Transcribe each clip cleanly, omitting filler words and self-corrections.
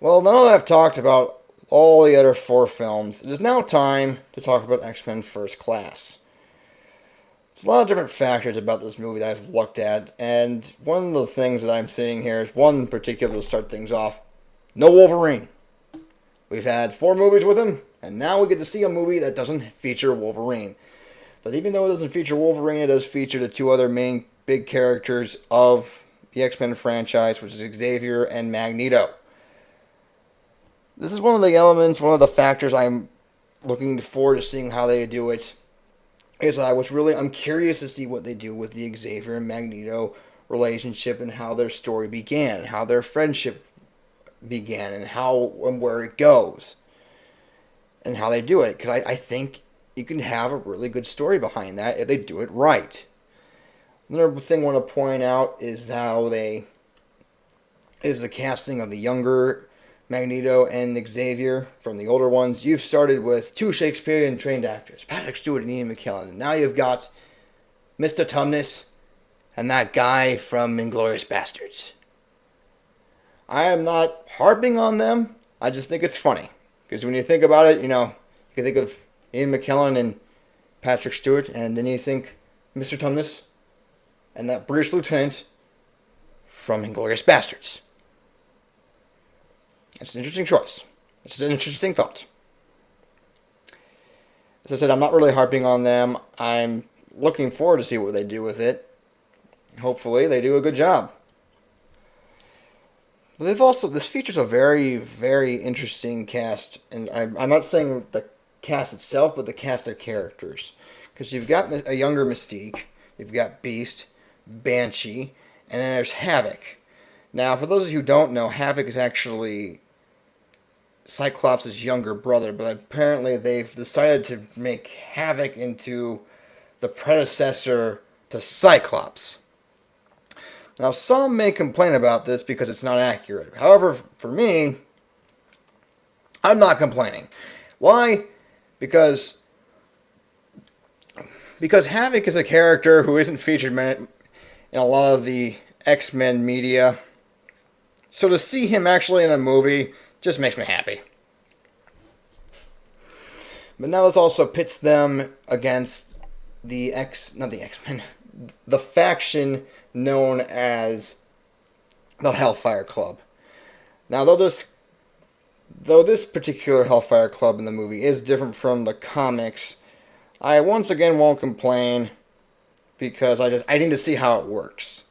Well, now that I've talked about all the other four films, it is now time to talk about X-Men First Class. There's a lot of different factors about this movie that I've looked at, and one of the things that I'm seeing here is one in particular to start things off. No Wolverine. We've had four movies with him, and now we get to see a movie that doesn't feature Wolverine. But even though it doesn't feature Wolverine, it does feature the two other main big characters of the X-Men franchise, which is Xavier and Magneto. This is one of the elements, one of the factors I'm looking forward to seeing how they do it. Is that I'm curious to see what they do with the Xavier and Magneto relationship and how their story began, how their friendship began, and how and where it goes, and how they do it. Because I think you can have a really good story behind that if they do it right. Another thing I want to point out is the casting of the younger Magneto and Xavier from the older ones. You've started with two Shakespearean trained actors, Patrick Stewart and Ian McKellen. And now you've got Mr. Tumnus and that guy from Inglourious Bastards. I am not harping on them. I just think it's funny. Because when you think about it, you can think of Ian McKellen and Patrick Stewart, and then you think Mr. Tumnus and that British lieutenant from Inglourious Bastards. It's an interesting choice. It's an interesting thought. As I said, I'm not really harping on them. I'm looking forward to see what they do with it. Hopefully, they do a good job. But this features a very, very interesting cast. And I'm not saying the cast itself, but the cast of characters. Because you've got a younger Mystique, you've got Beast, Banshee, and then there's Havoc. Now, for those of you who don't know, Havoc is actually Cyclops' younger brother, but apparently they've decided to make Havoc into the predecessor to Cyclops. Now, some may complain about this because it's not accurate. However, for me, I'm not complaining. Why? Because Havoc is a character who isn't featured in a lot of the X-Men media. So to see him actually in a movie just makes me happy. But now this also pits them against the faction known as the Hellfire Club. Now, though this particular Hellfire Club in the movie is different from the comics, I once again won't complain because I need to see how it works.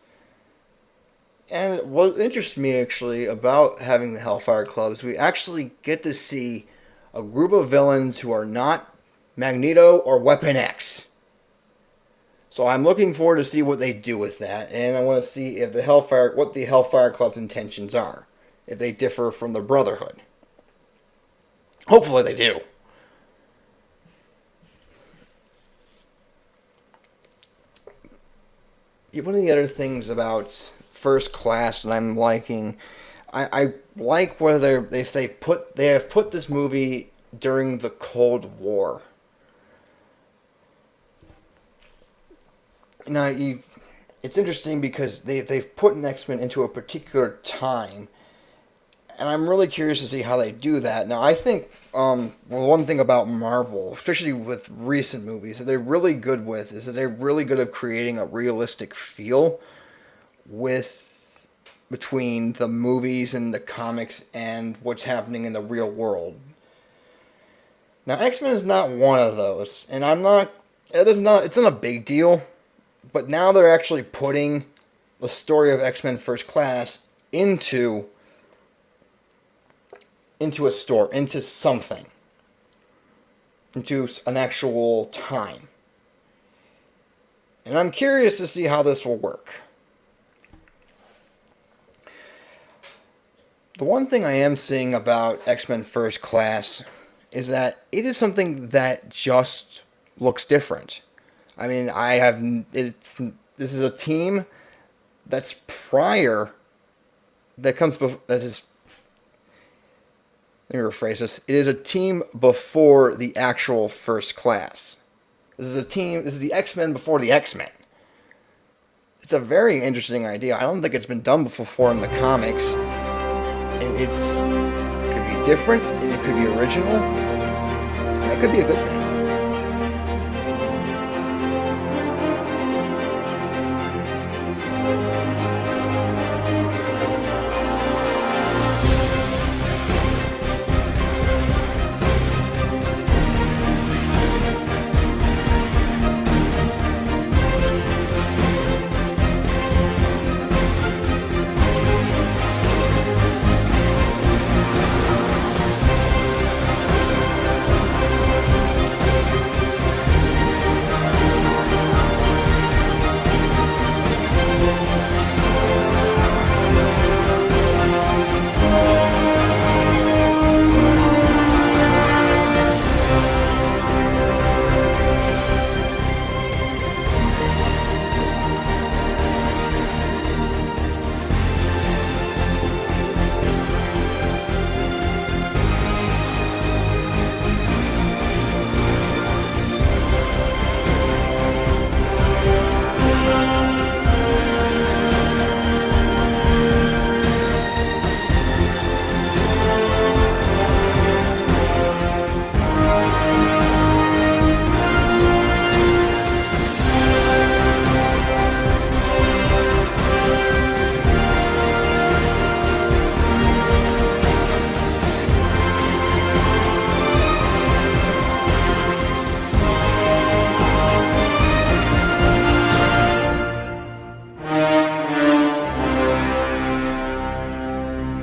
And what interests me actually about having the Hellfire Club is we actually get to see a group of villains who are not Magneto or Weapon X. So I'm looking forward to see what they do with that, and I want to see if what the Hellfire Club's intentions are, if they differ from the Brotherhood. Hopefully they do. One of the other things about First Class that I'm liking, I like whether they have put this movie during the Cold War. Now it's interesting because they've put an X-Men into a particular time, and I'm really curious to see how they do that. Now I think one thing about Marvel, especially with recent movies, that they're really good with is that they're really good at creating a realistic feel between the movies and the comics and what's happening in the real world. Now, X-Men is not one of those, and it's not a big deal, but now they're actually putting the story of X-Men First Class into something, into an actual time. And I'm curious to see how this will work. The one thing I am seeing about X-Men First Class is that it is something that just looks different. I mean, this is a team that's prior, let me rephrase this. It is a team before the actual First Class. This is the X-Men before the X-Men. It's a very interesting idea. I don't think it's been done before in the comics. different, it could be original, and it could be a good thing.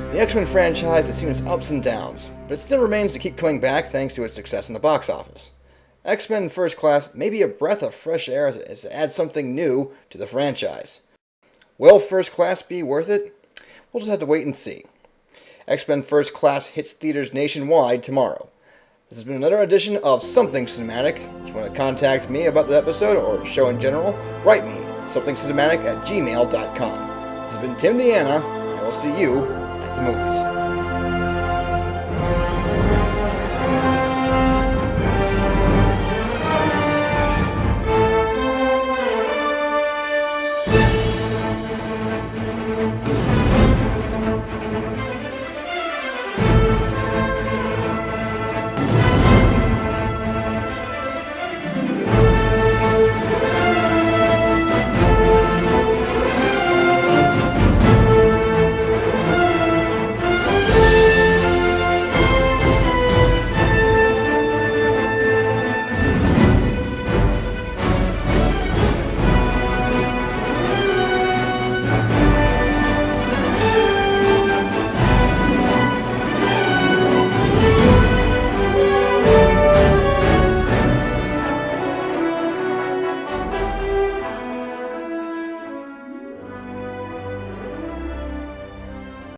The X-Men franchise has seen its ups and downs, but it still remains to keep coming back thanks to its success in the box office. X-Men First Class may be a breath of fresh air as it adds something new to the franchise. Will First Class be worth it? We'll just have to wait and see. X-Men First Class hits theaters nationwide tomorrow. This has been another edition of Something Cinematic. If you want to contact me about the episode or the show in general, write me at somethingcinematic@gmail.com. This has been Timdiana, and I will see you at the movies.